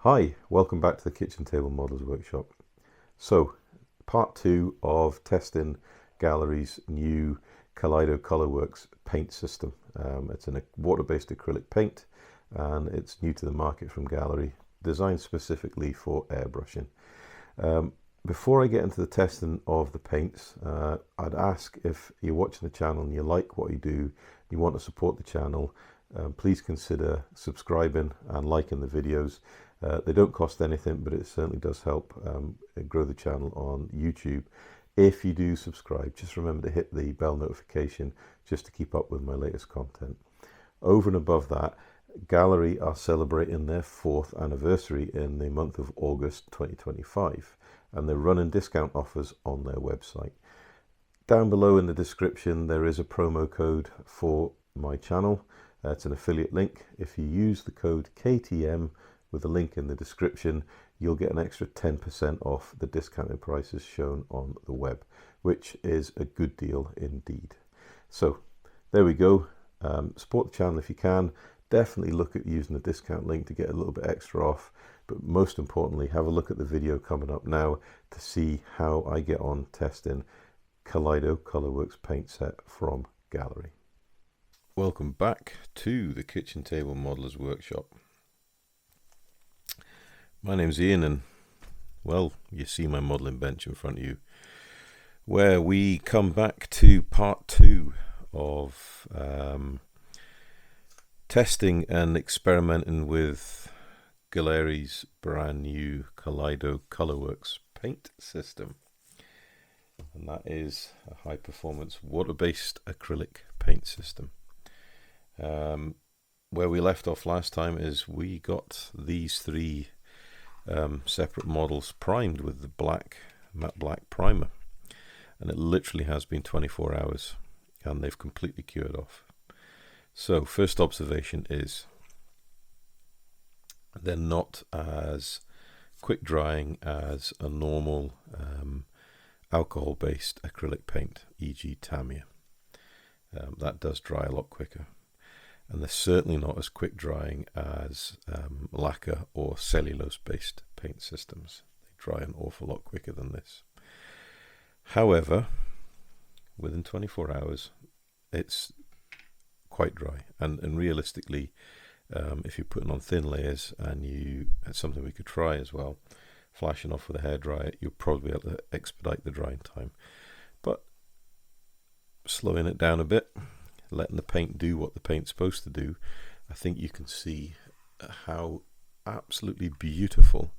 Hi, welcome back to the Kitchen Table Models Workshop. So, part 2 of testing Gaahlerie's new Kaleido Colorworks paint system. It's a water-based acrylic paint and it's new to the market from Gaahleri, designed specifically for airbrushing. Before I get into the testing of the paints, I'd ask if you're watching the channel and you like what you do, you want to support the channel, please consider subscribing and liking the videos. They don't cost anything, but it certainly does help grow the channel on YouTube. If you do subscribe, just remember to hit the bell notification just to keep up with my latest content. Over and above that, Gaahleri are celebrating their 4th anniversary in the month of August 2025, and they're running discount offers on their website. Down below in the description there is a promo code for my channel. It's an affiliate link. If you use the code KTM with the link in the description, you'll get an extra 10% off the discounted prices shown on the web, which is a good deal indeed. So there we go. Support the channel if you can. Definitely look at using the discount link to get a little bit extra off, but most importantly, have a look at the video coming up now to see how I get on testing Kaleido Colorworks paint set from Gaahleri. Welcome back to the Kitchen Table Modelers Workshop. My name's Ian, and well, you see my modelling bench in front of you, where we come back to part 2 of testing and experimenting with Gaahlerie's brand new Kaleido Colorworks paint system, and that is a high performance water-based acrylic paint system. Where we left off last time is we got these 3 separate models primed with the matte black primer, and it literally has been 24 hours and they've completely cured off. So first observation is they're not as quick drying as a normal alcohol based acrylic paint, e.g. Tamiya. That does dry a lot quicker, and they're certainly not as quick drying as lacquer or cellulose based paint systems. They dry an awful lot quicker than this. However, within 24 hours it's quite dry, and realistically, if you're putting on thin layers, and that's something we could try as well, flashing off with a hairdryer, you'll probably be able to expedite the drying time. But slowing it down a bit, letting the paint do what the paint's supposed to do, I think you can see how absolutely beautiful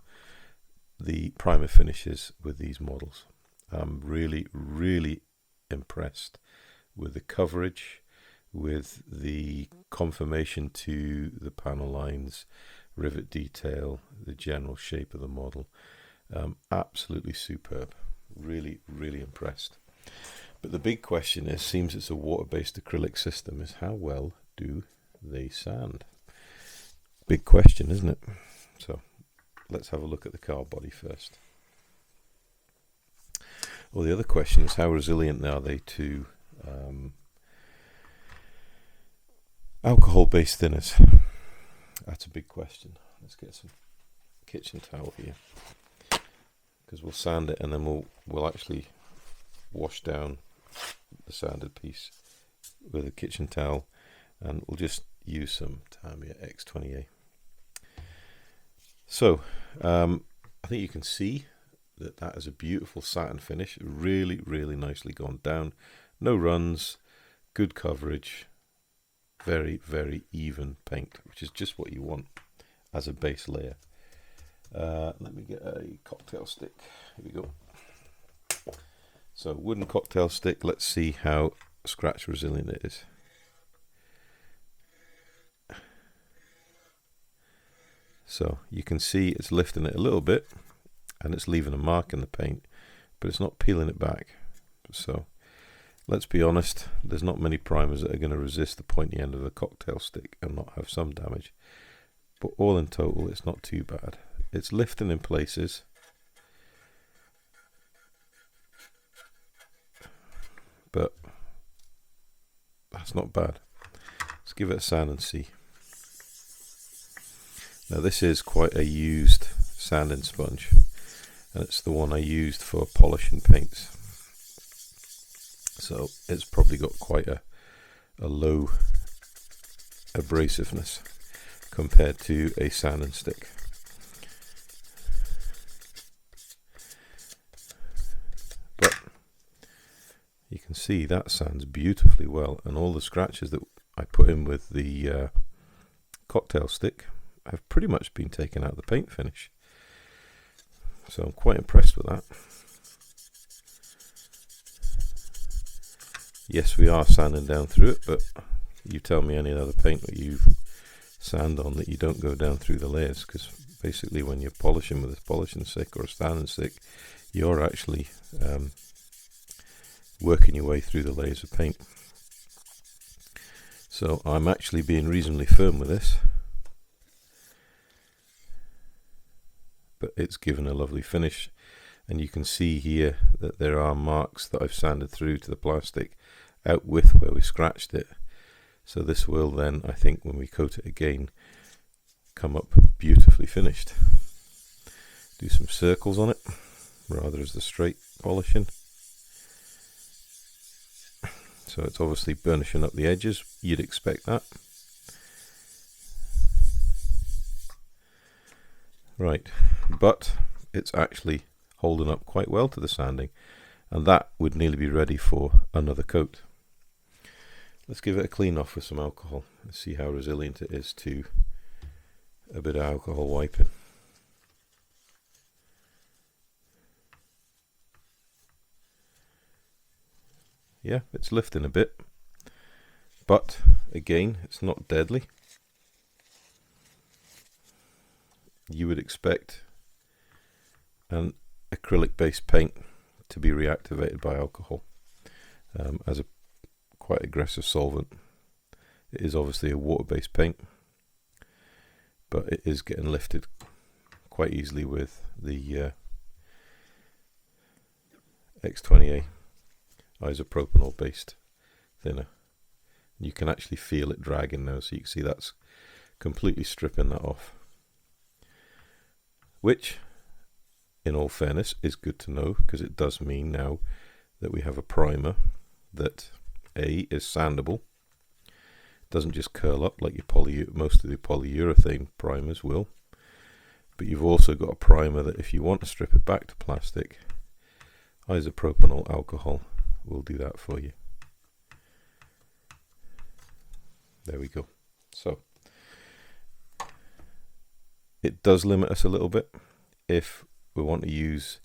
the primer finishes with these models. I'm really impressed with the coverage, with the conformation to the panel lines, rivet detail, the general shape of the model. Absolutely superb. Really impressed. But the big question is, seems it's a water-based acrylic system, is how well do they sand? Big question, isn't it? So let's have a look at the car body first. Well, the other question is, how resilient are they to alcohol-based thinners? That's a big question. Let's get some kitchen towel here, because we'll sand it and then we'll actually wash down the sanded piece with a kitchen towel, and we'll just use some Tamiya X20A. So I think you can see that is a beautiful satin finish, really nicely gone down, no runs, good coverage, very even paint, which is just what you want as a base layer. Let me get a cocktail stick. Here we go. So wooden cocktail stick, let's see how scratch resilient it is. So you can see it's lifting it a little bit and it's leaving a mark in the paint, but it's not peeling it back. So let's be honest, there's not many primers that are going to resist the pointy end of a cocktail stick and not have some damage. But all in total, it's not too bad. It's lifting in places, but that's not bad. Let's give it a sand and see. Now this is quite a used sanding sponge, and it's the one I used for polishing paints, so it's probably got quite a low abrasiveness compared to a sanding stick. But you can see that sands beautifully well, and all the scratches that I put in with the cocktail stick have pretty much been taken out of the paint finish. So I'm quite impressed with that. Yes, we are sanding down through it, but you tell me any other paint that you sand on that you don't go down through the layers, because basically when you're polishing with a polishing stick or a sanding stick, you're actually working your way through the layers of paint. So I'm actually being reasonably firm with this, but it's given a lovely finish, and you can see here that there are marks that I've sanded through to the plastic out with where we scratched it. So this will then, I think, when we coat it again, come up beautifully finished. Do some circles on it rather as the straight polishing. So it's obviously burnishing up the edges, you'd expect that. Right, but it's actually holding up quite well to the sanding, and that would nearly be ready for another coat. Let's give it a clean off with some alcohol and see how resilient it is to a bit of alcohol wiping. Yeah, it's lifting a bit, but again, it's not deadly. You would expect an acrylic based paint to be reactivated by alcohol as a quite aggressive solvent. It is obviously a water based paint, but it is getting lifted quite easily with the X20A isopropanol based thinner. You can actually feel it dragging now, so you can see that's completely stripping that off, which in all fairness is good to know, because it does mean now that we have a primer that is sandable, doesn't just curl up like your most of the polyurethane primers will, but you've also got a primer that if you want to strip it back to plastic, isopropanol alcohol will do that for you. There we go. So it does limit us a little bit if we want to use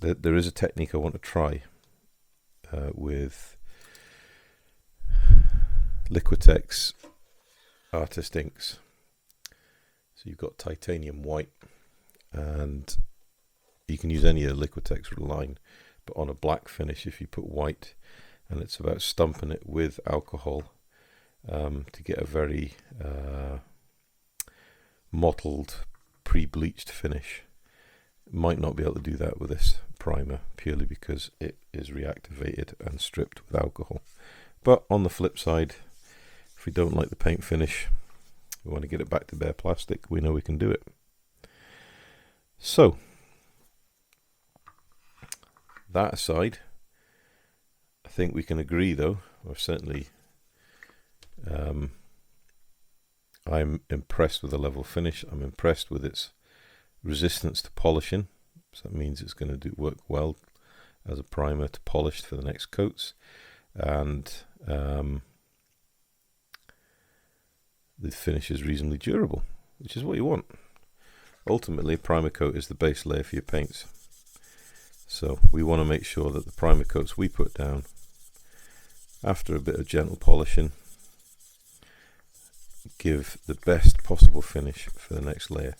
there is a technique I want to try with Liquitex Artist Inks. So you've got titanium white, and you can use any of the Liquitex line, but on a black finish if you put white, and it's about stumping it with alcohol to get a very mottled, pre-bleached finish. Might not be able to do that with this primer purely because it is reactivated and stripped with alcohol. But on the flip side, if we don't like the paint finish, we want to get it back to bare plastic, we know we can do it. So that aside, I think we can agree though, or certainly I'm impressed with the level finish. I'm impressed with its resistance to polishing, so that means it's going to work well as a primer to polish for the next coats, and the finish is reasonably durable, which is what you want. Ultimately, a primer coat is the base layer for your paints, so we want to make sure that the primer coats we put down after a bit of gentle polishing give the best possible finish for the next layer.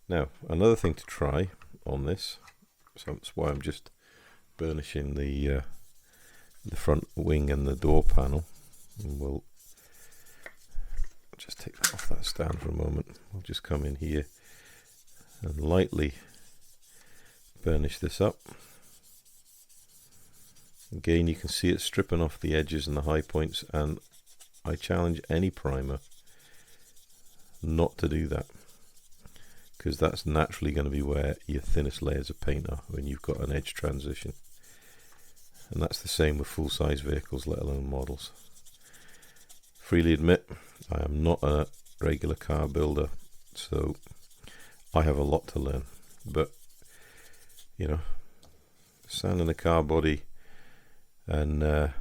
Now, another thing to try on this, so that's why I'm just burnishing the front wing and the door panel, and we'll just take that off that stand for a moment. We'll just come in here and lightly burnish this up. Again, you can see it stripping off the edges and the high points, and I challenge any primer not to do that, because that's naturally going to be where your thinnest layers of paint are when you've got an edge transition. And that's the same with full-size vehicles, let alone models. Freely admit, I am not a regular car builder, so I have a lot to learn. But, you know, sanding a car body and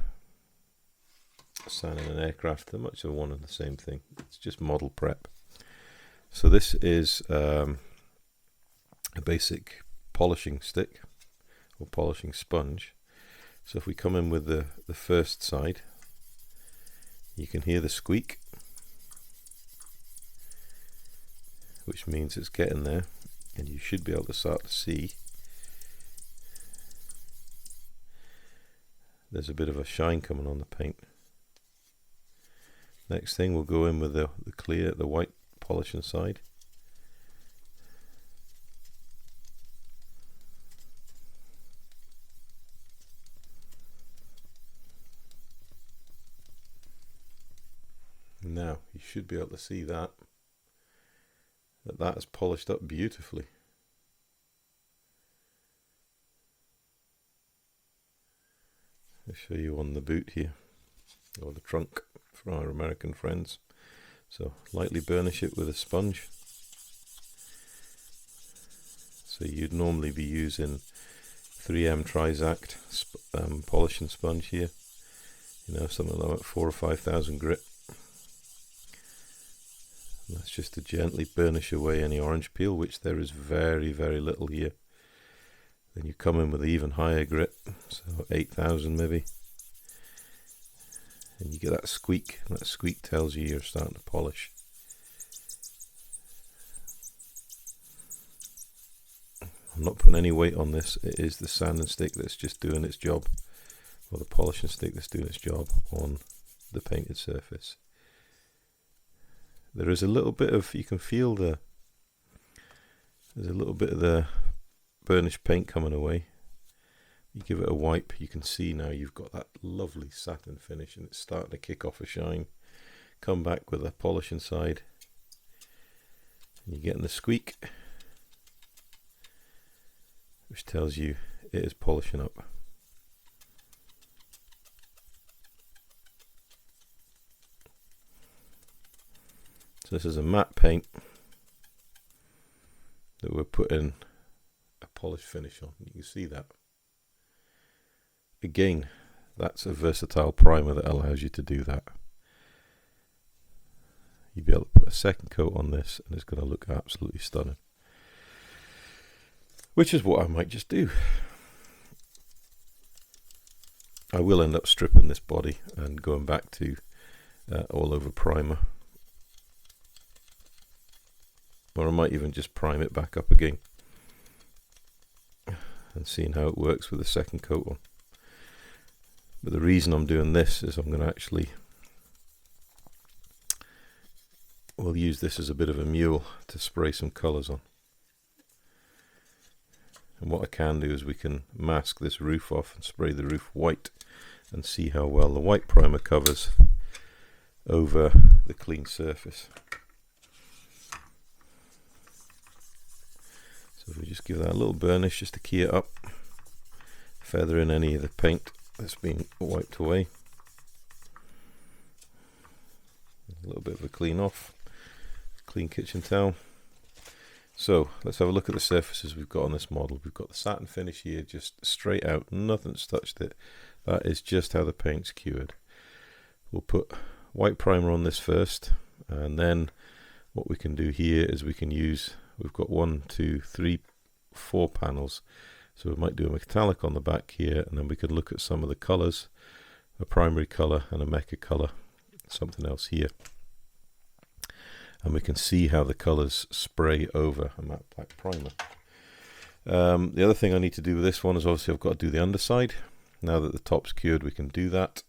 sanding an aircraft, they're much of one and the same thing. It's just model prep. So this is a basic polishing stick or polishing sponge. So if we come in with the first side, you can hear the squeak, which means it's getting there, and you should be able to start to see there's a bit of a shine coming on the paint. Next thing, we'll go in with the white polishing side. Now you should be able to see that is polished up beautifully. I'll show you on the boot here, or the trunk for our American friends. So lightly burnish it with a sponge. So you'd normally be using 3M Trizact polishing sponge here, you know, something like 4,000 or 5,000 grit. And that's just to gently burnish away any orange peel, which there is very, very little here. Then you come in with even higher grit, so 8,000 maybe, and you get that squeak, and that squeak tells you you're starting to polish. I'm not putting any weight on this, it is the sanding stick that's just doing its job, or the polishing stick that's doing its job on the painted surface. There is a little bit of, you can feel there's a little bit of the burnished paint coming away. You give it a wipe, you can see now you've got that lovely satin finish, and it's starting to kick off a shine. Come back with a polishing side, and you're getting the squeak, which tells you it is polishing up. So this is a matte paint that we're putting a polished finish on. You can see that. Again, that's a versatile primer that allows you to do that. You'll be able to put a second coat on this, and it's going to look absolutely stunning. Which is what I might just do. I will end up stripping this body and going back to all over primer. Or I might even just prime it back up again and seeing how it works with the second coat on. But the reason I'm doing this is I'm going to actually, we'll use this as a bit of a mule to spray some colours on. And what I can do is we can mask this roof off and spray the roof white and see how well the white primer covers over the clean surface. So if we just give that a little burnish just to key it up, feather in any of the paint that's been wiped away. A little bit of a clean off, clean kitchen towel. So let's have a look at the surfaces we've got on this model. We've got the satin finish here, just straight out, nothing's touched it. That is just how the paint's cured. We'll put white primer on this first, and then what we can do here is we can use, we've got 1, 2, 3, 4 panels, so we might do a metallic on the back here, and then we could look at some of the colors, a primary color and a mecha color, something else here, and we can see how the colors spray over a matte black primer. The other thing I need to do with this one is obviously I've got to do the underside. Now that the top's cured, we can do that.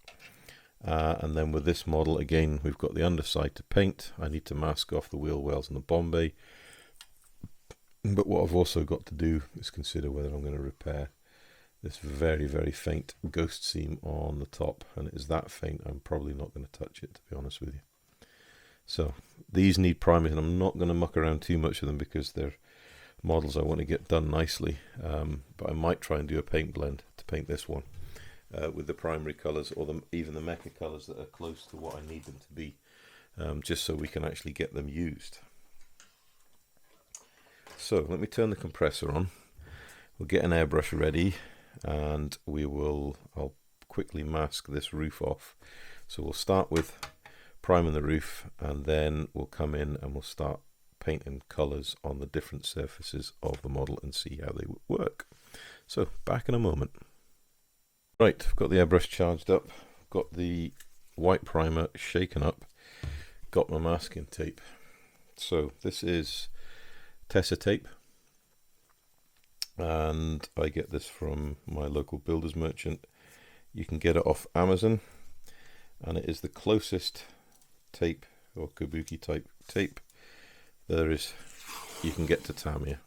And then with this model, again, we've got the underside to paint. I need to mask off the wheel wells and the Bombay. But what I've also got to do is consider whether I'm going to repair this very, very faint ghost seam on the top, and it is that faint I'm probably not going to touch it, to be honest with you. So these need priming, and I'm not going to muck around too much with them because they're models I want to get done nicely, but I might try and do a paint blend to paint this one with the primary colours, or even the mecha colours that are close to what I need them to be, just so we can actually get them used. So let me turn the compressor on, we'll get an airbrush ready, and I'll quickly mask this roof off. So we'll start with priming the roof, and then we'll come in and we'll start painting colours on the different surfaces of the model and see how they work. So back in a moment. Right, I've got the airbrush charged up, got the white primer shaken up, got my masking tape. So this is Tessa tape, and I get this from my local builder's merchant. You can get it off Amazon, and it is the closest tape or kabuki type tape there is you can get to Tamiya,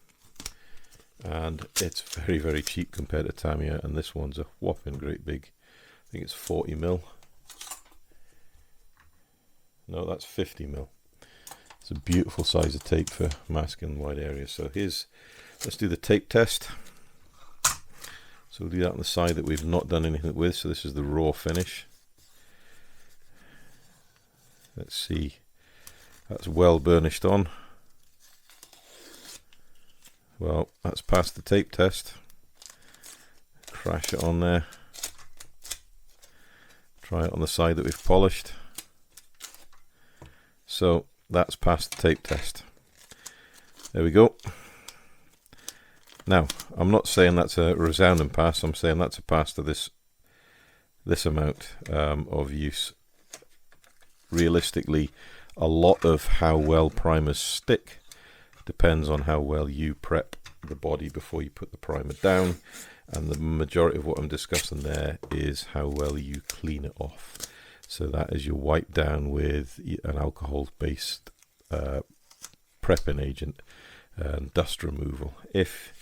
and it's very, very cheap compared to Tamiya, and this one's a whopping great big, I think it's 40mm. No, that's 50mm. It's a beautiful size of tape for masking wide areas. So let's do the tape test. So we'll do that on the side that we've not done anything with. So this is the raw finish. Let's see, that's well burnished on. Well, that's passed the tape test. Crash it on there. Try it on the side that we've polished. So that's passed the tape test. There we go. Now, I'm not saying that's a resounding pass, I'm saying that's a pass to this amount of use. Realistically, a lot of how well primers stick depends on how well you prep the body before you put the primer down, and the majority of what I'm discussing there is how well you clean it off. So that is your wipe down with an alcohol based prepping agent and dust removal. If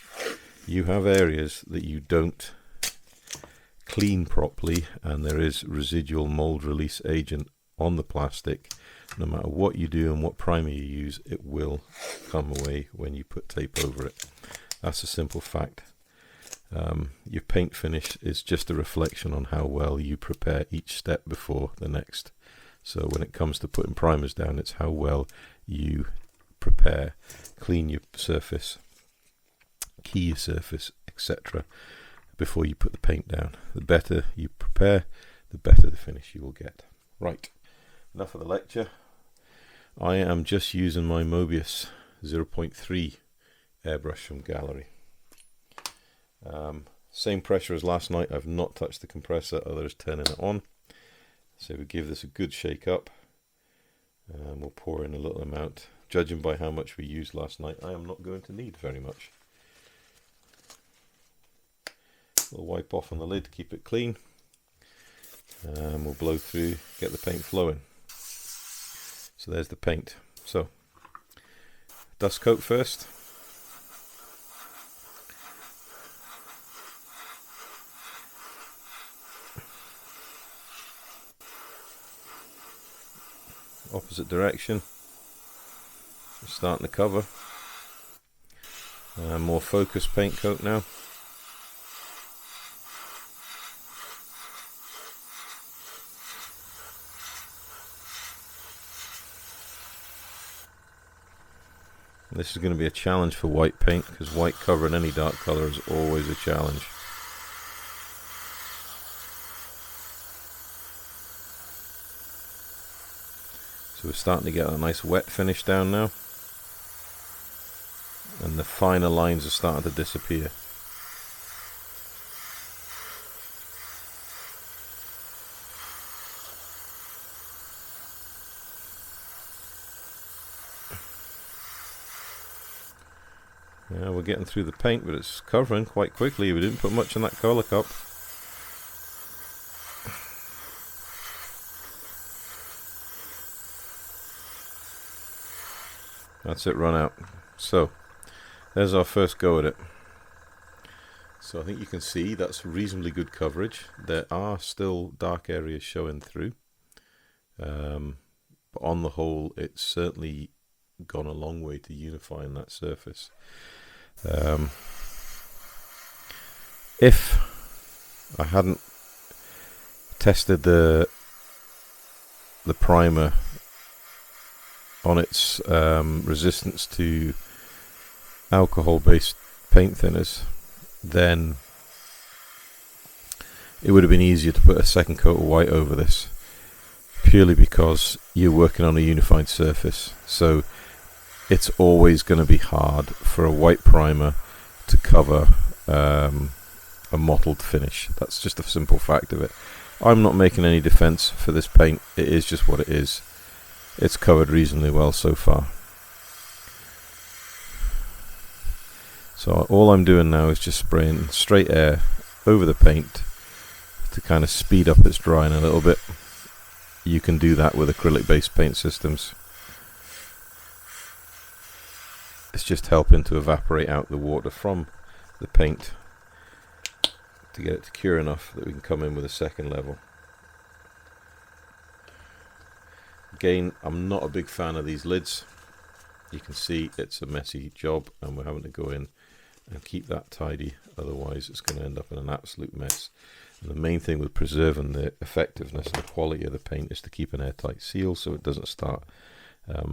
you have areas that you don't clean properly and there is residual mold release agent on the plastic, no matter what you do and what primer you use, it will come away when you put tape over it. That's a simple fact. Your paint finish is just a reflection on how well you prepare each step before the next. So when it comes to putting primers down, it's how well you prepare, clean your surface, key your surface, etc. before you put the paint down. The better you prepare, the better the finish you will get. Right, enough of the lecture. I am just using my Mobius 0.3 airbrush from Gaahleri. Same pressure as last night. I've not touched the compressor other than turning it on. So we give this a good shake up, and we'll pour in a little amount. Judging by how much we used last night, I am not going to need very much. We'll wipe off on the lid to keep it clean, and we'll blow through, get the paint flowing. So there's the paint. So dust coat first. Opposite direction. Starting to cover. More focused paint coat now. This is going to be a challenge for white paint, because white covering any dark colour is always a challenge. So we're starting to get a nice wet finish down now, and the finer lines are starting to disappear. Yeah, we're getting through the paint, but it's covering quite quickly. We didn't put much in that colour cup. That's it run out. So there's our first go at it. So I think you can see that's reasonably good coverage. There are still dark areas showing through. But on the whole, it's certainly gone a long way to unifying that surface. If I hadn't tested the primer on its resistance to alcohol-based paint thinners, then it would have been easier to put a second coat of white over this, purely because you're working on a unified surface. So it's always going to be hard for a white primer to cover a mottled finish. That's just a simple fact of it. I'm not making any defense for this paint. It is just what it is. It's covered reasonably well so far. So all I'm doing now is just spraying straight air over the paint to kind of speed up its drying a little bit. You can do that with acrylic based paint systems. It's just helping to evaporate out the water from the paint to get it to cure enough that we can come in with a second level. Again, I'm not a big fan of these lids. You can see it's a messy job and we're having to go in and keep that tidy, otherwise it's going to end up in an absolute mess. And the main thing with preserving the effectiveness and the quality of the paint is to keep an airtight seal so it doesn't start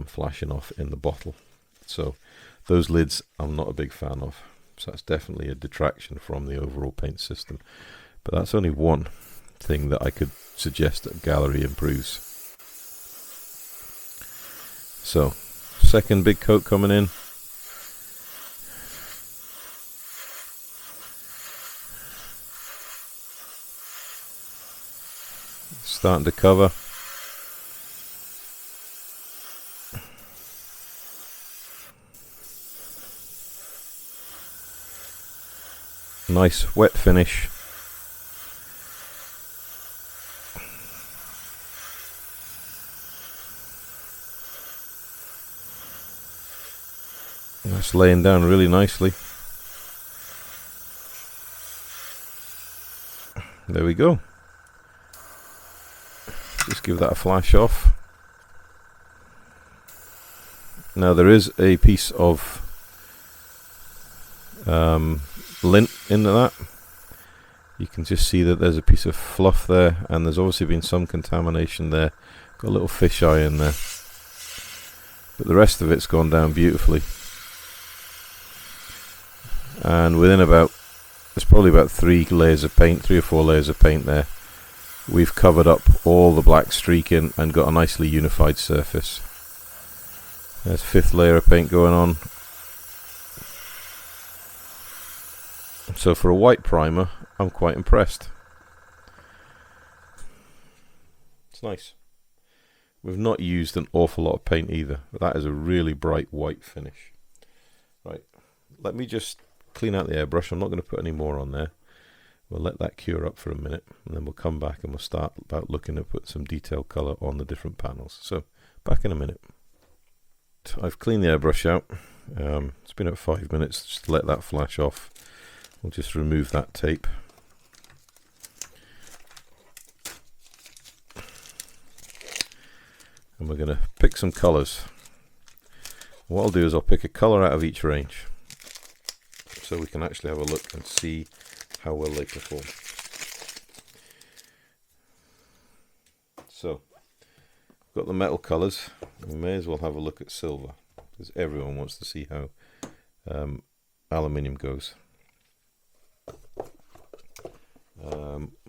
flashing off in the bottle. So those lids I'm not a big fan of. So that's definitely a detraction from the overall paint system. But that's only one thing that I could suggest that Gaahleri improves. So, second big coat coming in. Starting to cover. Nice wet finish. That's laying down really nicely. There we go. Just give that a flash off. Now there is a piece of lint into that. You can just see that there's a piece of fluff there, and there's obviously been some contamination there. Got a little fisheye in there, but the rest of it's gone down beautifully. And within there's probably about 3 layers of paint, 3 or 4 layers of paint there. We've covered up all the black streaking and got a nicely unified surface. There's 5th layer of paint going on. So for a white primer, I'm quite impressed. It's nice. We've not used an awful lot of paint either. But that is a really bright white finish. Right, let me just clean out the airbrush. I'm not going to put any more on there. We'll let that cure up for a minute, and then we'll come back and we'll start about looking to put some detailed colour on the different panels. So, back in a minute. I've cleaned the airbrush out. It's been about 5 minutes. Just to let that flash off. We'll just remove that tape. And we're going to pick some colours. What I'll do is I'll pick a colour out of each range, so we can actually have a look and see how well they perform. So, we've got the metal colours. We may as well have a look at silver, because everyone wants to see how aluminium goes.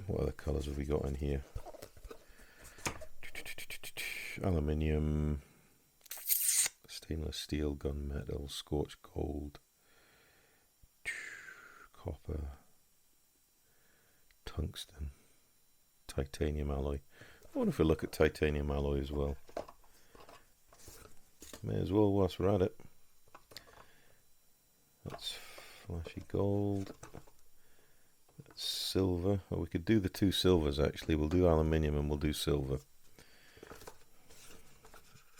What other colours have we got in here? Aluminium, stainless steel, gunmetal, scorched gold, copper, tungsten, titanium alloy. I wonder if we look at titanium alloy as well. May as well whilst we're at it. That's flashy gold. That's silver. Well, we could do the 2 silvers actually. We'll do aluminium and we'll do silver,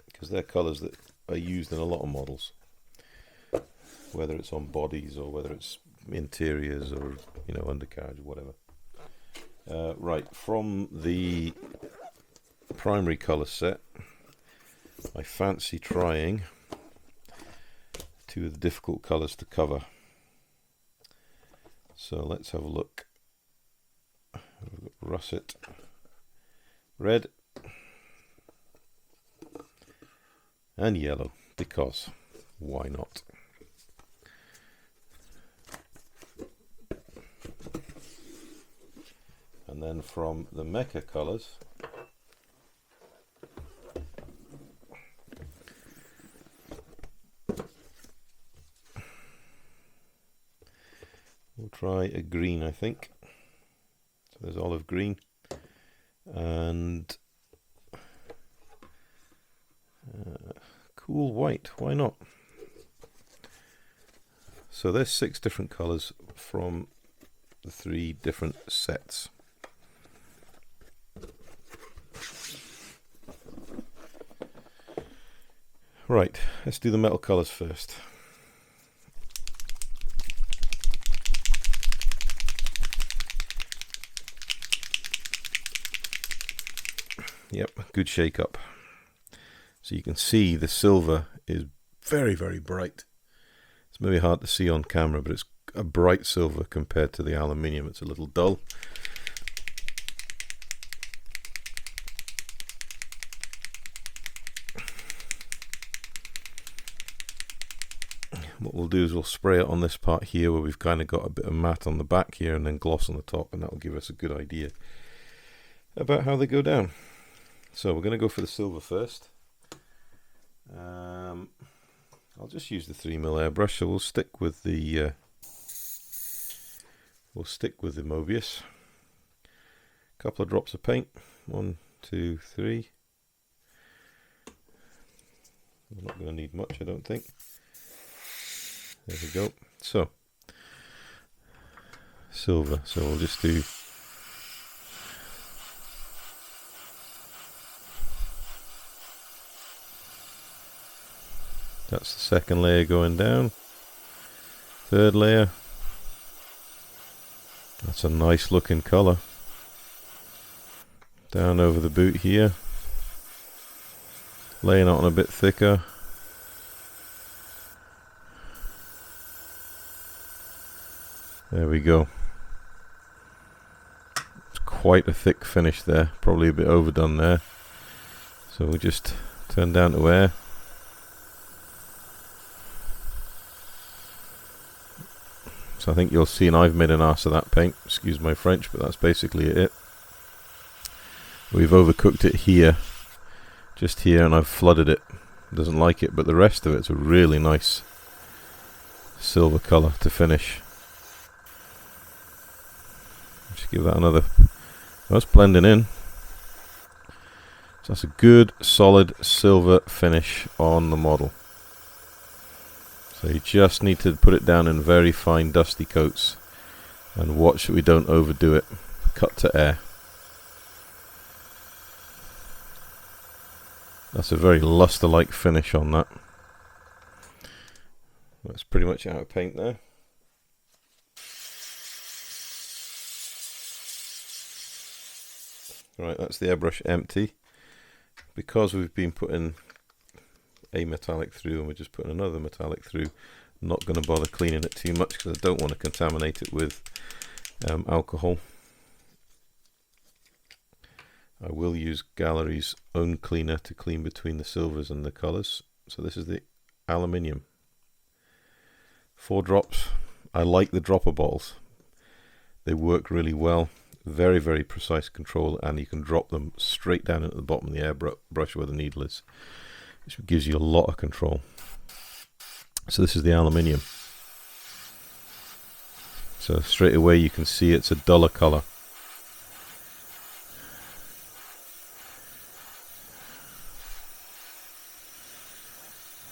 because they're colours that are used in a lot of models, whether it's on bodies or whether it's interiors or, you know, undercarriage or whatever. Right, from the primary colour set, I fancy trying two of the difficult colours to cover. So let's have a look. We've got russet red and yellow, because why not? And then from the mecha colours, we'll try a green, I think. So there's olive green and cool white, why not? So there's 6 different colours from the 3 different sets. Right, let's do the metal colours first. Yep, good shake up. So you can see the silver is very, very bright. It's maybe hard to see on camera, but it's a bright silver compared to the aluminium. It's a little dull. What we'll do is we'll spray it on this part here where we've kind of got a bit of matte on the back here and then gloss on the top, and that will give us a good idea about how they go down. So we're going to go for the silver first. I'll just use the 3mm airbrush, so we'll stick with the Mobius. A couple of drops of paint. 1, 2, 3. We're not going to need much, I don't think. There we go. So silver. So we'll just do that's the second layer going down. Third layer. That's a nice looking colour. Down over the boot here. Laying it on a bit thicker. There we go. It's quite a thick finish there. Probably a bit overdone there. So we'll just turn down to air. So I think you'll see, and I've made an arse of that paint, excuse my French, but that's basically it. We've overcooked it here, just here, and I've flooded it. It doesn't like it, but the rest of it's a really nice silver colour to finish. Just give that another, that's blending in. So that's a good solid silver finish on the model. So you just need to put it down in very fine dusty coats and watch that we don't overdo it. Cut to air. That's a very luster-like finish on that. That's pretty much out of paint there. Right, that's the airbrush empty. Because we've been putting a metallic through and we're just putting another metallic through, I'm not going to bother cleaning it too much because I don't want to contaminate it with alcohol. I will use Gaahlerie's own cleaner to clean between the silvers and the colours. So this is the aluminium. 4 drops. I like the dropper bottles. They work really well. Very, very precise control, and you can drop them straight down at the bottom of the airbrush where the needle is, which gives you a lot of control. So this is the aluminium. So straight away you can see it's a duller colour.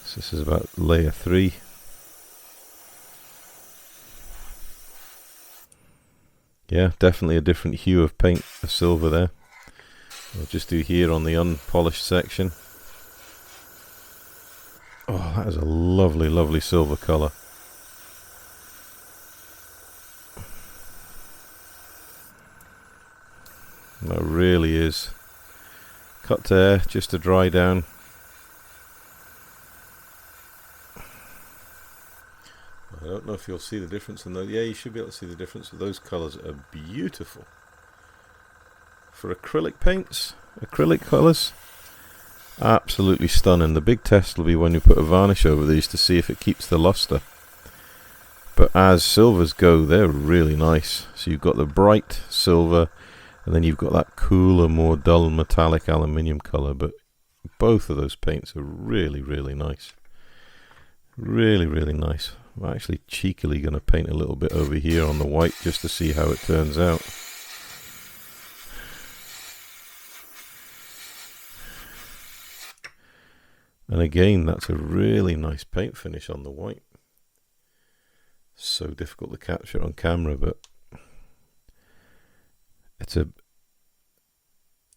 So this is about layer 3. Yeah, definitely a different hue of paint, of silver there. I'll just do here on the unpolished section. Oh, that is a lovely, lovely silver colour. That really is cut to air, just to dry down. I don't know if you'll see the difference in those. Yeah, you should be able to see the difference. Those colours are beautiful. For acrylic paints, acrylic colours, absolutely stunning. The big test will be when you put a varnish over these to see if it keeps the luster. But as silvers go, they're really nice. So you've got the bright silver, and then you've got that cooler, more dull metallic aluminium colour. But both of those paints are really, really nice. Really, really nice. I'm actually cheekily going to paint a little bit over here on the white just to see how it turns out. And again, that's a really nice paint finish on the white. So difficult to capture on camera, but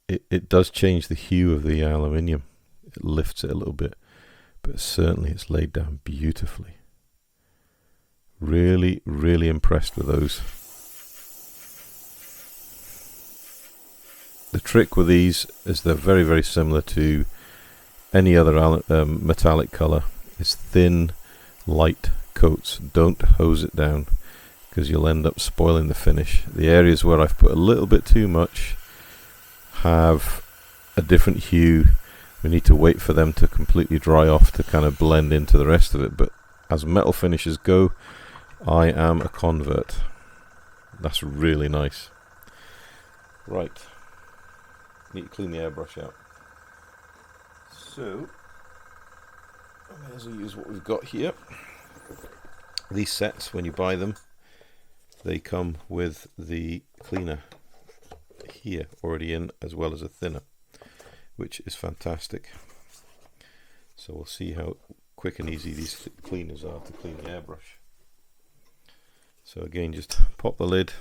it does change the hue of the aluminium. It lifts it a little bit, but certainly it's laid down beautifully. Really, really impressed with those. The trick with these is they're very, very similar to any other metallic color. It's thin, light coats. Don't hose it down, because you'll end up spoiling the finish. The areas where I've put a little bit too much have a different hue. We need to wait for them to completely dry off to kind of blend into the rest of it. But as metal finishes go, I am a convert. That's really nice. Right. Need to clean the airbrush out. So, I may as well use what we've got here. These sets, when you buy them, they come with the cleaner here already in, as well as a thinner, which is fantastic. So we'll see how quick and easy these cleaners are to clean the airbrush. So again, just pop the lid,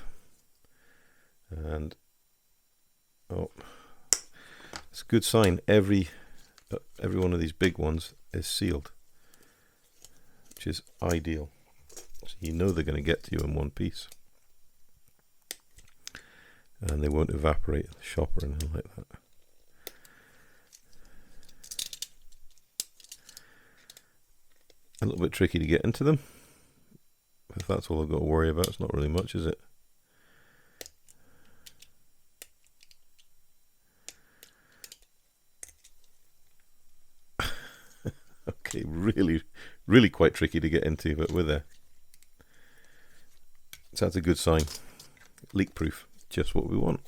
and it's a good sign. Every one of these big ones is sealed, which is ideal. So you know they're going to get to you in one piece, and they won't evaporate in the shop or anything like that. A little bit tricky to get into them. If that's all I've got to worry about, it's not really much, is it? Okay, really quite tricky to get into, but we're there. So that's a good sign. Leak proof, just what we want.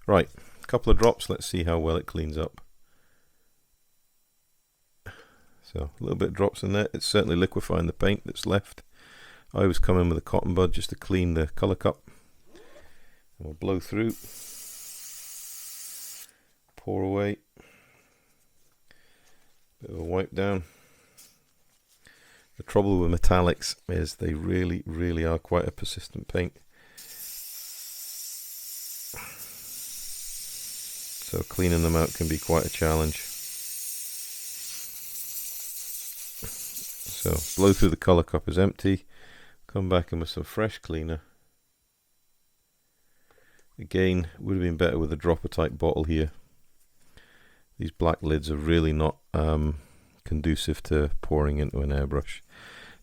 Right, a couple of drops, let's see how well it cleans up. So a little bit of drops in there. It's certainly liquefying the paint that's left. I always come in with a cotton bud just to clean the colour cup. And we'll blow through, pour away, bit of a wipe down. The trouble with metallics is they really, really are quite a persistent paint. So cleaning them out can be quite a challenge. So blow through, the colour cup is empty. Come back in with some fresh cleaner. Again, would have been better with a dropper type bottle here. These black lids are really not conducive to pouring into an airbrush.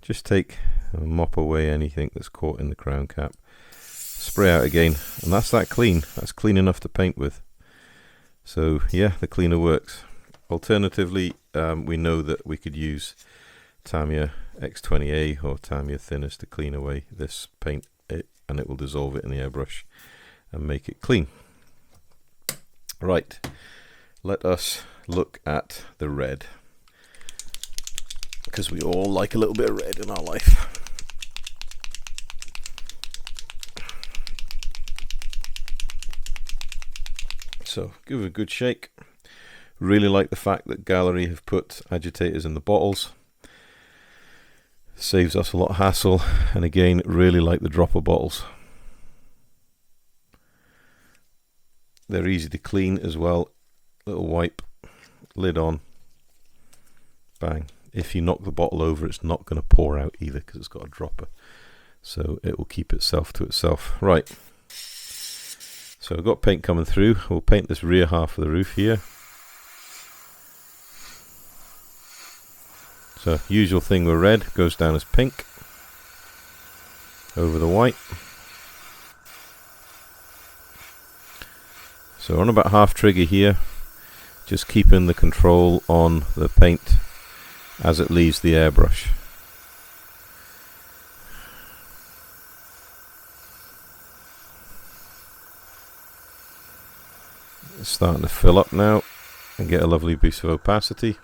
Just take and mop away anything that's caught in the crown cap. Spray out again, and that's that clean. That's clean enough to paint with. So yeah, the cleaner works. Alternatively, we know that we could use Tamiya X20A or Tamiya thinners to clean away this paint, and it will dissolve it in the airbrush and make it clean. Right, let us look at the red, because we all like a little bit of red in our life. So give it a good shake. Really like the fact that Gaahleri have put agitators in the bottles. Saves us a lot of hassle, and again, really like the dropper bottles. They're easy to clean as well. Little wipe, lid on, bang. If you knock the bottle over, it's not going to pour out either, because it's got a dropper, so it will keep itself to itself. Right, So I've got paint coming through. We'll paint this rear half of the roof here. So usual thing with red, goes down as pink over the white. So on about half trigger here, just keeping the control on the paint as it leaves the airbrush. It's starting to fill up now and get a lovely boost of opacity.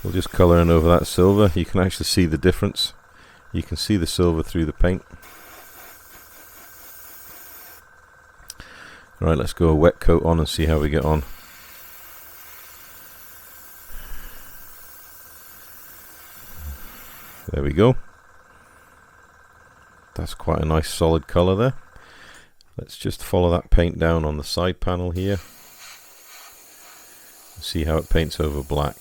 We'll just colour in over that silver. You can actually see the difference. You can see the silver through the paint. Right, let's go a wet coat on and see how we get on. There we go. That's quite a nice solid colour there. Let's just follow that paint down on the side panel here. See how it paints over black.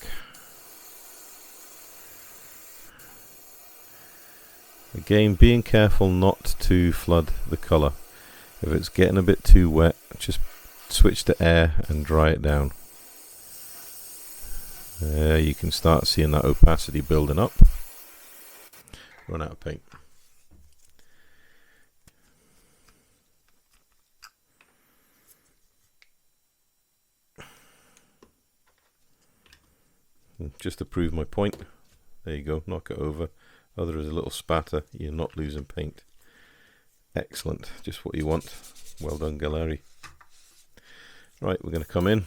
Again, being careful not to flood the colour. If it's getting a bit too wet, just switch to air and dry it down. There you can start seeing that opacity building up. Run out of paint. Just to prove my point, there you go, knock it over. Oh, there is a little spatter, you're not losing paint. Excellent, just what you want. Well done, Gaahleri. Right, we're going to come in.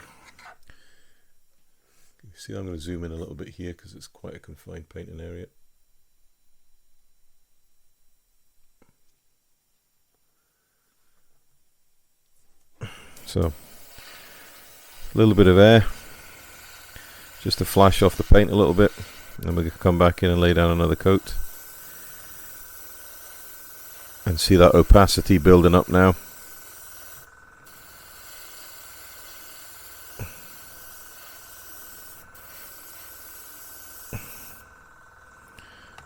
You see, I'm going to zoom in a little bit here because it's quite a confined painting area. So, a little bit of air, just to flash off the paint a little bit. And then we're going to come back in and lay down another coat. And see that opacity building up now.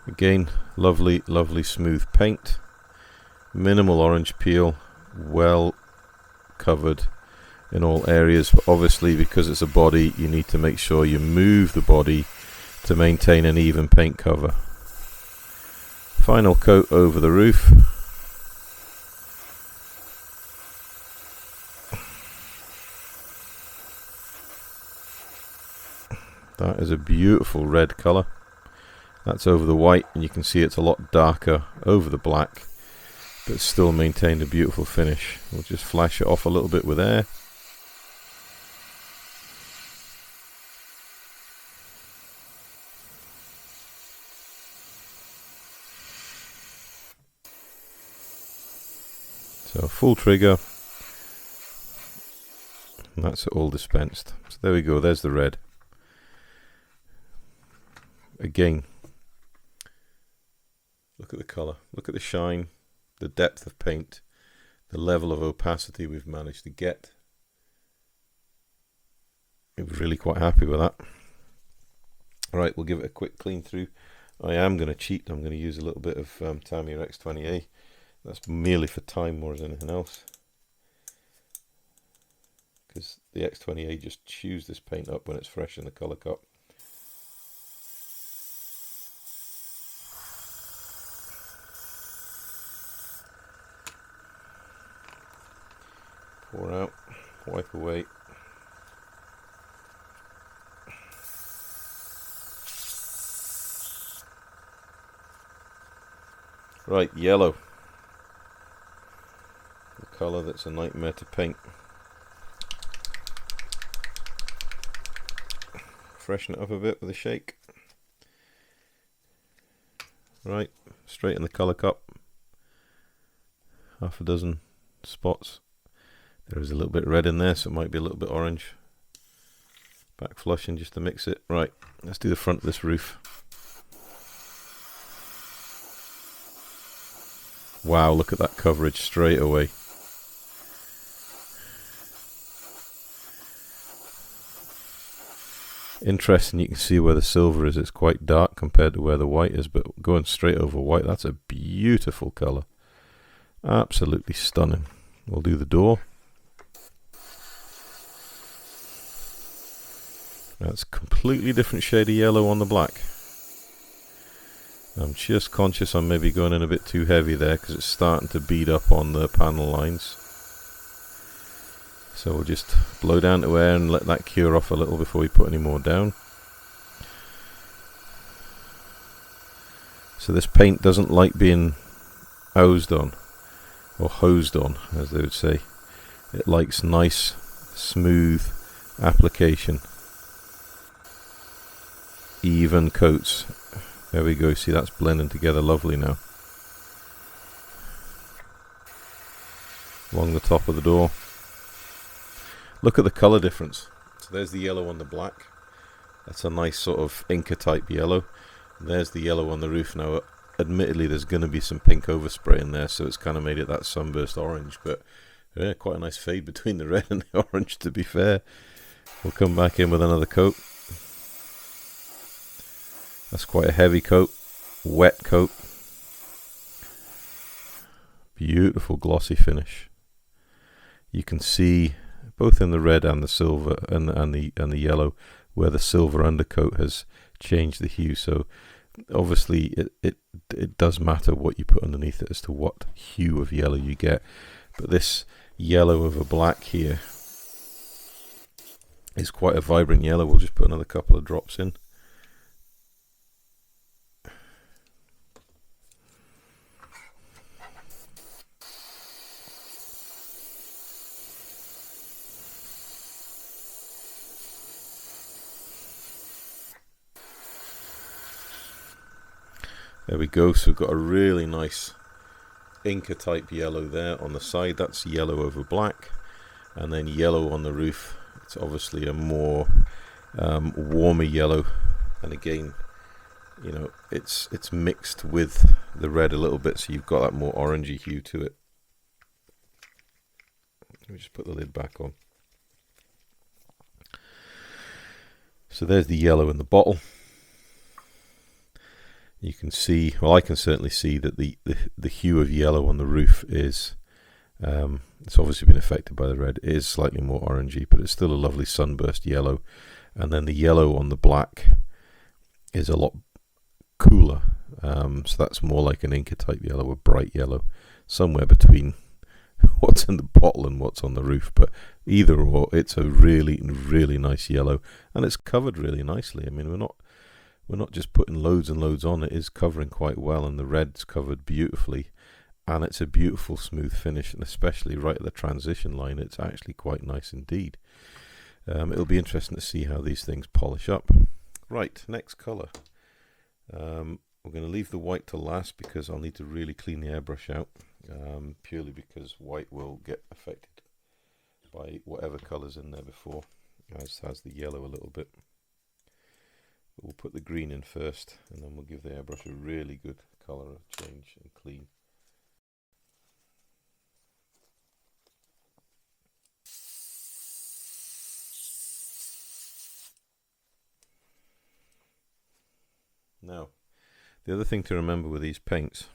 Again, lovely, lovely smooth paint. Minimal orange peel, well covered in all areas. But obviously, because it's a body, you need to make sure you move the body to maintain an even paint cover. Final coat over the roof. That is a beautiful red colour. That's over the white, and you can see it's a lot darker over the black, but still maintained a beautiful finish. We'll just flash it off a little bit with air. So full trigger, and that's it all dispensed. So there we go, there's the red. Again, look at the colour, look at the shine, the depth of paint, the level of opacity we've managed to get. I'm really quite happy with that. Alright, we'll give it a quick clean through. I am going to cheat, I'm going to use a little bit of Tamiya X20A. That's merely for time more than anything else, because the X20A just chews this paint up when it's fresh in the colour cup. Pour out, wipe away. Right, yellow. The colour that's a nightmare to paint. Freshen it up a bit with a shake. Right, straight in the colour cup. Half a dozen spots. There is a little bit red in there, so it might be a little bit orange. Back flushing just to mix it. Right, let's do the front of this roof. Wow, look at that coverage straight away. Interesting, you can see where the silver is. It's quite dark compared to where the white is, but going straight over white, that's a beautiful Beautiful colour. Absolutely stunning. We'll do the door. That's completely different shade of yellow on the black. I'm just conscious I'm maybe going in a bit too heavy there because it's starting to bead up on the panel lines. So we'll just blow down to air and let that cure off a little before we put any more down. So this paint doesn't like being hosed on, or hosed on as they would say. It likes nice, smooth application. Even coats. There we go, see that's blending together lovely now. Along the top of the door. Look at the colour difference. So there's the yellow on the black. That's a nice sort of Inca type yellow. And there's the yellow on the roof. Now admittedly there's going to be some pink overspray in there, so it's kind of made it that sunburst orange, but yeah, quite a nice fade between the red and the orange, to be fair. We'll come back in with another coat. That's quite a heavy coat, wet coat. Beautiful glossy finish. You can see both in the red and the silver and the yellow where the silver undercoat has changed the hue. So obviously it does matter what you put underneath it as to what hue of yellow you get. But this yellow over black here is quite a vibrant yellow. We'll just put another couple of drops in. There we go, so we've got a really nice Inca type yellow there on the side. That's yellow over black, and then yellow on the roof. It's obviously a more warmer yellow, and again, you know, it's mixed with the red a little bit, so you've got that more orangey hue to it. Let me just put the lid back on. So there's the yellow in the bottle. You can see, well, I can certainly see that the hue of yellow on the roof is, it's obviously been affected by the red. It is slightly more orangey, but it's still a lovely sunburst yellow. And then the yellow on the black is a lot cooler. So that's more like an Inca type yellow, a bright yellow, somewhere between what's in the bottle and what's on the roof. But either or, it's a really, really nice yellow, and it's covered really nicely. I mean, we're not just putting loads and loads on, it is covering quite well, and the red's covered beautifully, and it's a beautiful smooth finish, and especially right at the transition line, it's actually quite nice indeed. It'll be interesting to see how these things polish up. Right, next colour. We're going to leave the white to last because I'll need to really clean the airbrush out, purely because white will get affected by whatever colour's in there before, as has the yellow a little bit. We'll put the green in first, and then we'll give the airbrush a really good colour change and clean. Now, the other thing to remember with these paints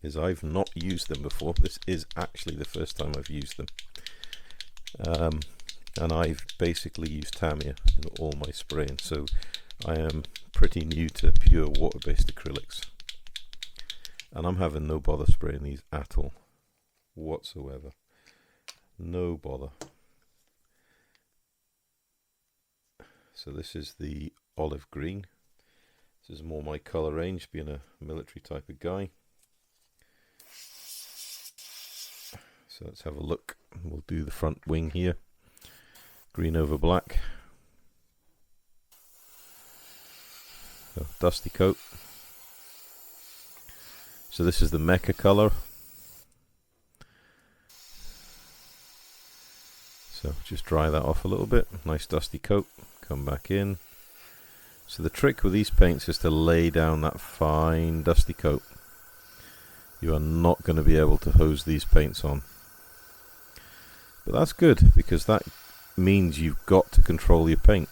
is I've not used them before. This is actually the first time I've used them. And I've basically used Tamiya in all my spraying, so I am pretty new to pure water-based acrylics, and I'm having no bother spraying these at all whatsoever. No bother. So this is the olive green. This is more my colour range, being a military type of guy. So let's have a look. We'll do the front wing here. Green over black. So, dusty coat. So this is the mecha colour. So just dry that off a little bit. Nice dusty coat. Come back in. So the trick with these paints is to lay down that fine dusty coat. You are not going to be able to hose these paints on. But that's good, because that means you've got to control your paint.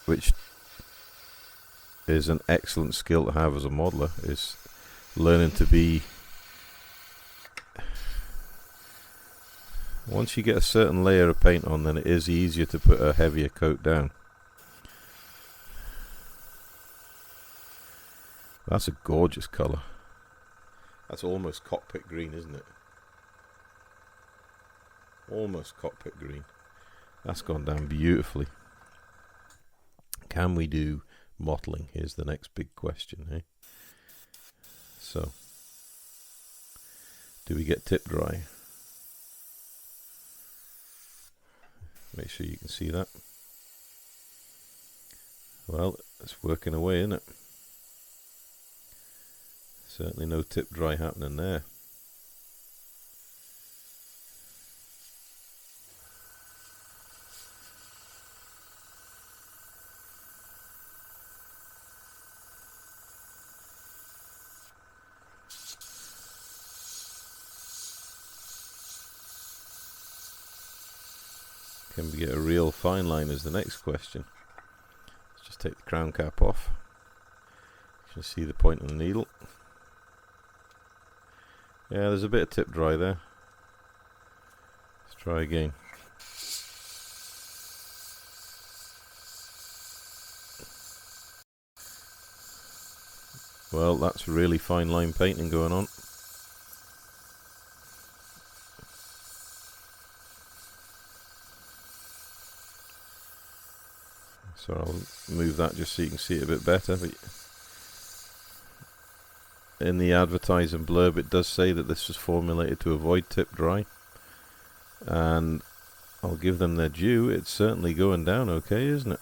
Which is an excellent skill to have as a modeler, is learning to be, once you get a certain layer of paint on, then it is easier to put a heavier coat down. That's a gorgeous colour. That's almost cockpit green, isn't it? Almost cockpit green. That's gone down beautifully. Can we do mottling? Here's the next big question, eh? So, do we get tip dry? Make sure you can see that. Well, it's working away, isn't it? Certainly no tip dry happening there. Can we get a real fine line is the next question. Let's just take the crown cap off. You can see the point of the needle. Yeah, there's a bit of tip dry there. Let's try again. Well, that's really fine line painting going on. So I'll move that just so you can see it a bit better. But in the advertising blurb it does say that this was formulated to avoid tip dry. And I'll give them their due, it's certainly going down okay, isn't it?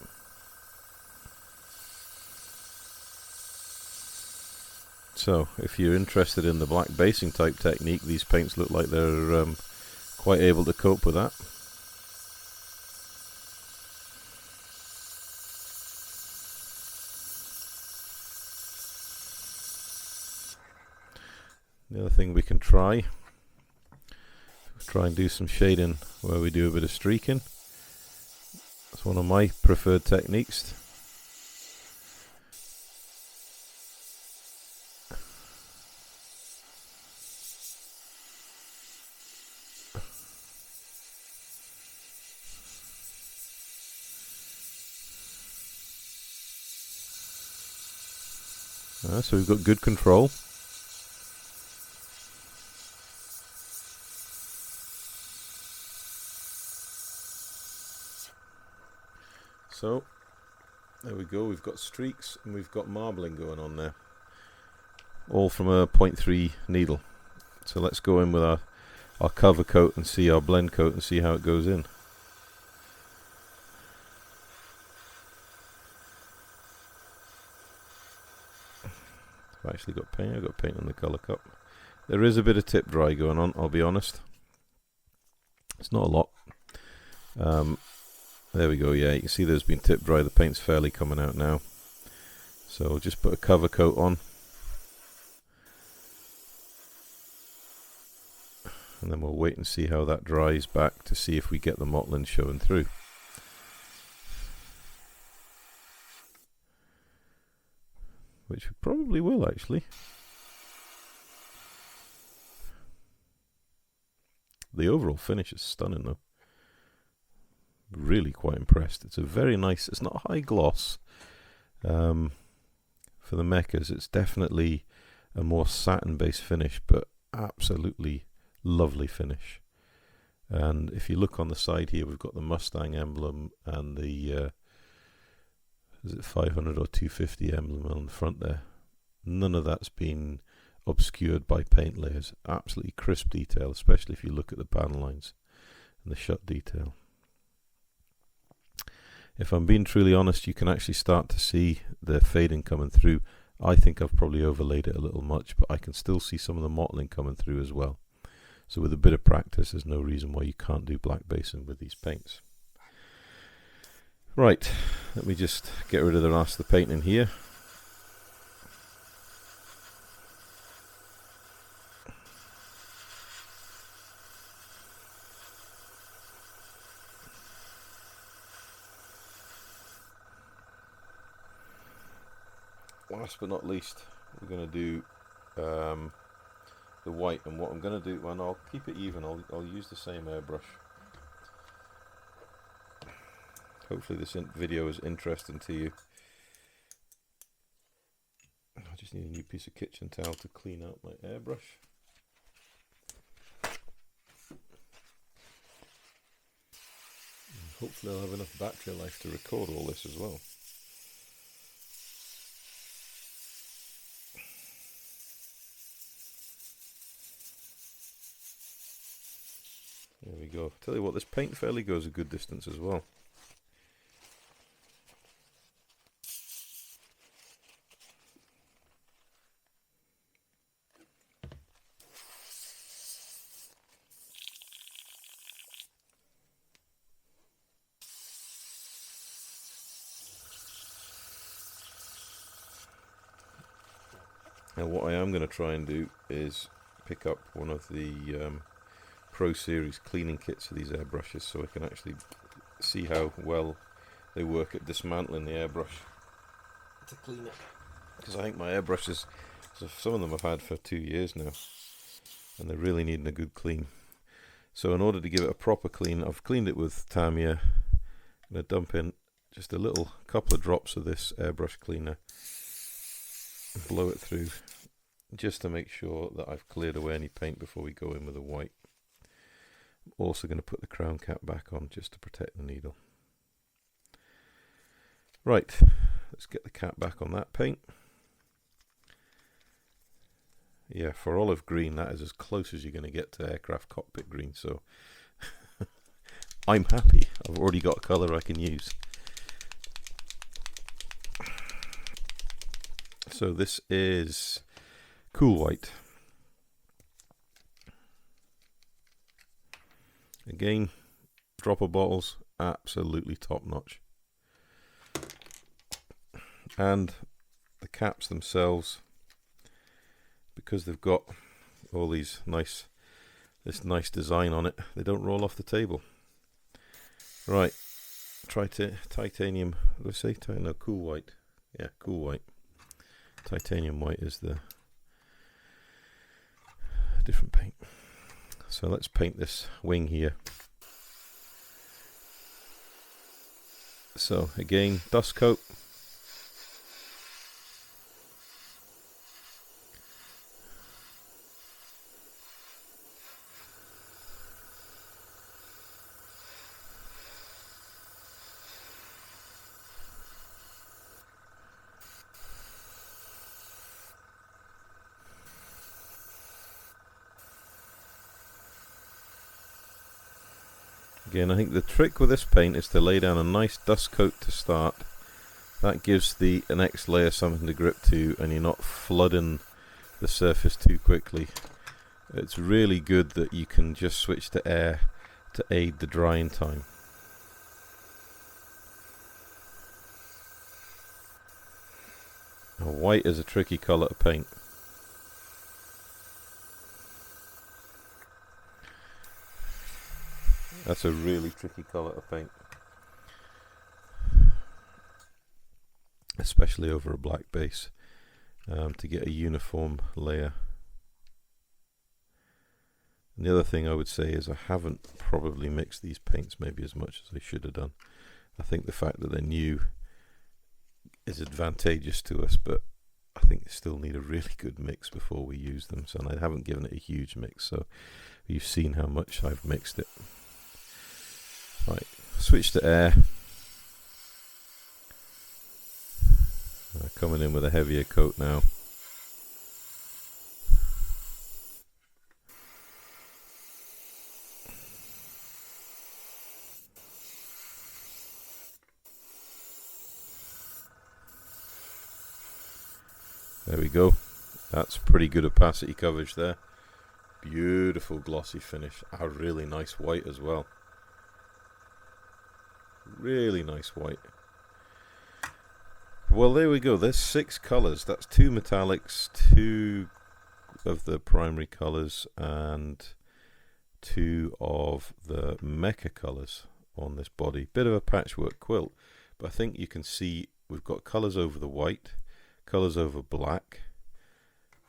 So, if you're interested in the black basing type technique, these paints look like they're quite able to cope with that. The other thing we can try and do some shading where we do a bit of streaking. That's one of my preferred techniques. So we've got good control. So there we go, we've got streaks and we've got marbling going on there, all from a 0.3 needle. So let's go in with our cover coat and see our blend coat and see how it goes in. I've actually got paint, I've got paint on the colour cup. There is a bit of tip dry going on, I'll be honest. It's not a lot. There we go, yeah, you can see there's been tip dry, the paint's fairly coming out now. So I'll just put a cover coat on. And then we'll wait and see how that dries back to see if we get the mottling showing through. Which we probably will actually. The overall finish is stunning though. Really quite impressed. It's a very nice, it's not high gloss for the mechas. It's definitely a more satin based finish, but absolutely lovely finish. And if you look on the side here, we've got the Mustang emblem and the is it 500 or 250 emblem on the front there. None of that's been obscured by paint layers. Absolutely crisp detail, especially if you look at the panel lines and the shut detail. If I'm being truly honest, you can actually start to see the fading coming through. I think I've probably overlaid it a little much, but I can still see some of the mottling coming through as well. So with a bit of practice, there's no reason why you can't do black basing with these paints. Right, let me just get rid of the rest of the paint in here. last but not least, we're going to do the white. And what I'm going to do, and I'll keep it even, I'll use the same airbrush. Hopefully this video is interesting to you. I just need a new piece of kitchen towel to clean out my airbrush. And hopefully I'll have enough battery life to record all this as well. There we go. Tell you what, this paint fairly goes a good distance as well. Now what I am going to try and do is pick up one of the Pro Series cleaning kits of these airbrushes so I can actually see how well they work at dismantling the airbrush to clean it. Because I think my airbrushes, some of them I've had for 2 years now, and they're really needing a good clean. So in order to give it a proper clean, I've cleaned it with Tamiya. I'm going to dump in just a little couple of drops of this airbrush cleaner, blow it through, just to make sure that I've cleared away any paint before we go in with the white. I'm also going to put the crown cap back on just to protect the needle. Right, let's get the cap back on that paint. Yeah, for olive green, that is as close as you're going to get to aircraft cockpit green, so I'm happy. I've already got a colour I can use. So this is Cool White. Again, dropper bottles, absolutely top notch. And the caps themselves, because they've got all this nice design on it, they don't roll off the table. Right, try to titanium. Let's say no, Cool White. Yeah, Cool White. Titanium white is the different paint. So let's paint this wing here. So again, dust coat. Again, I think the trick with this paint is to lay down a nice dust coat to start. That gives the next layer something to grip to, and you're not flooding the surface too quickly. It's really good that you can just switch to air to aid the drying time. Now, white is a tricky colour to paint. That's a really tricky colour to paint, especially over a black base, to get a uniform layer. And the other thing I would say is I haven't probably mixed these paints maybe as much as I should have done. I think the fact that they're new is advantageous to us, but I think they still need a really good mix before we use them. So I haven't given it a huge mix, so you've seen how much I've mixed it. Right, switch to air. Coming in with a heavier coat now. There we go. That's pretty good opacity coverage there. Beautiful glossy finish. A really nice white as well. Really nice white. Well, there we go. There's 6 colours. That's 2 metallics, 2 of the primary colours, and 2 of the mecha colours on this body. Bit of a patchwork quilt, but I think you can see we've got colours over the white, colours over black,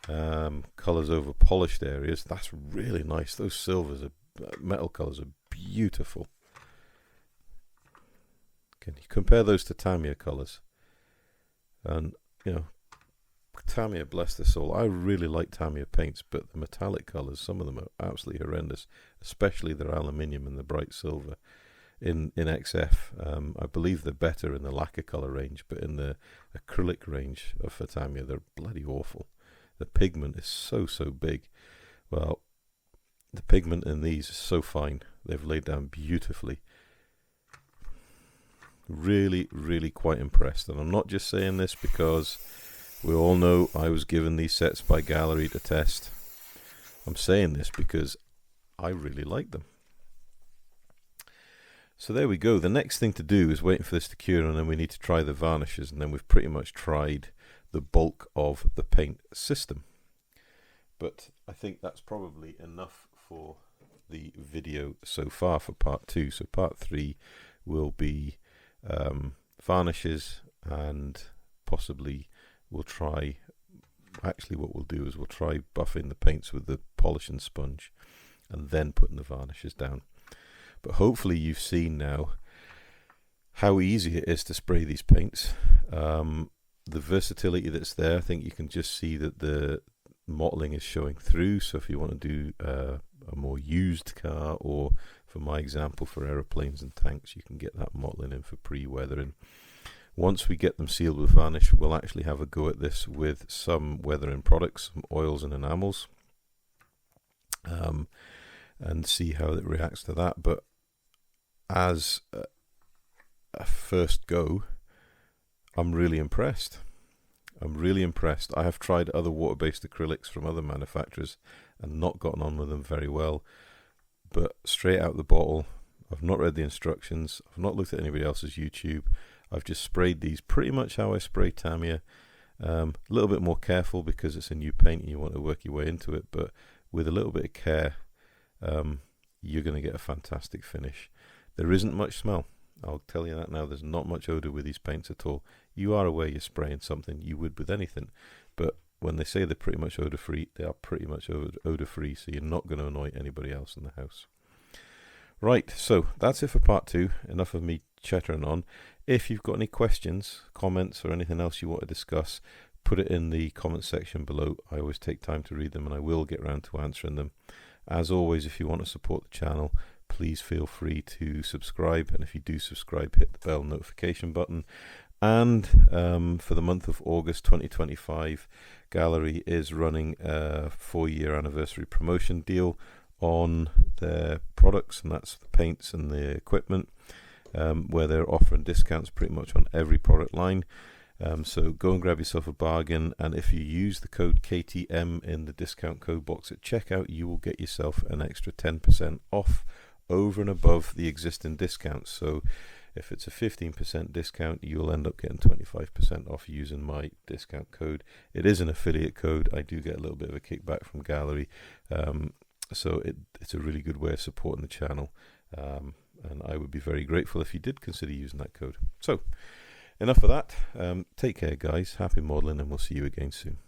colours over polished areas. That's really nice. Those silvers, metal colours are beautiful. Can you compare those to Tamiya colours? And, you know, Tamiya, bless their soul, I really like Tamiya paints, but the metallic colours, some of them are absolutely horrendous, especially their aluminium and the bright silver. In XF, I believe they're better in the lacquer colour range, but in the acrylic range of Tamiya, they're bloody awful. The pigment is so big. Well, the pigment in these is so fine. They've laid down beautifully. Really quite impressed. And I'm not just saying this because we all know I was given these sets by Gaahleri to test. I'm saying this because I really like them. So there we go. The next thing to do is waiting for this to cure, and then we need to try the varnishes, and then we've pretty much tried the bulk of the paint system. But I think that's probably enough for the video so far for part 2. So part 3 will be varnishes, and possibly we'll try, actually what we'll do is we'll try buffing the paints with the polishing sponge and then putting the varnishes down. But hopefully you've seen now how easy it is to spray these paints. The versatility that's there, I think you can just see that the mottling is showing through. So if you want to do a more used car, or for my example for aeroplanes and tanks, you can get that mottling in for pre-weathering. Once we get them sealed with varnish, we'll actually have a go at this with some weathering products, some oils and enamels, and see how it reacts to that. But as a first go, I'm really impressed. I have tried other water-based acrylics from other manufacturers and not gotten on with them very well. But straight out the bottle, I've not read the instructions, I've not looked at anybody else's YouTube. I've just sprayed these pretty much how I spray Tamiya. A little bit more careful because it's a new paint and you want to work your way into it, but with a little bit of care, you're going to get a fantastic finish. There isn't much smell. I'll tell you that now. There's not much odour with these paints at all. You are aware you're spraying something, you would with anything. But when they say they're pretty much odour-free, they are pretty much odour-free, so you're not going to annoy anybody else in the house. Right, so that's it for part 2. Enough of me chattering on. If you've got any questions, comments, or anything else you want to discuss, put it in the comment section below. I always take time to read them, and I will get round to answering them. As always, if you want to support the channel, please feel free to subscribe, and if you do subscribe, hit the bell notification button. And for the month of August 2025, Gaahleri is running a 4-year anniversary promotion deal on their products, and that's the paints and the equipment, where they're offering discounts pretty much on every product line. So go and grab yourself a bargain, and if you use the code KTM in the discount code box at checkout, you will get yourself an extra 10% off over and above the existing discounts. So if it's a 15% discount, you'll end up getting 25% off using my discount code. It is an affiliate code. I do get a little bit of a kickback from Gaahleri, so it's a really good way of supporting the channel, and I would be very grateful if you did consider using that code. So enough of that. Take care, guys. Happy modelling, and we'll see you again soon.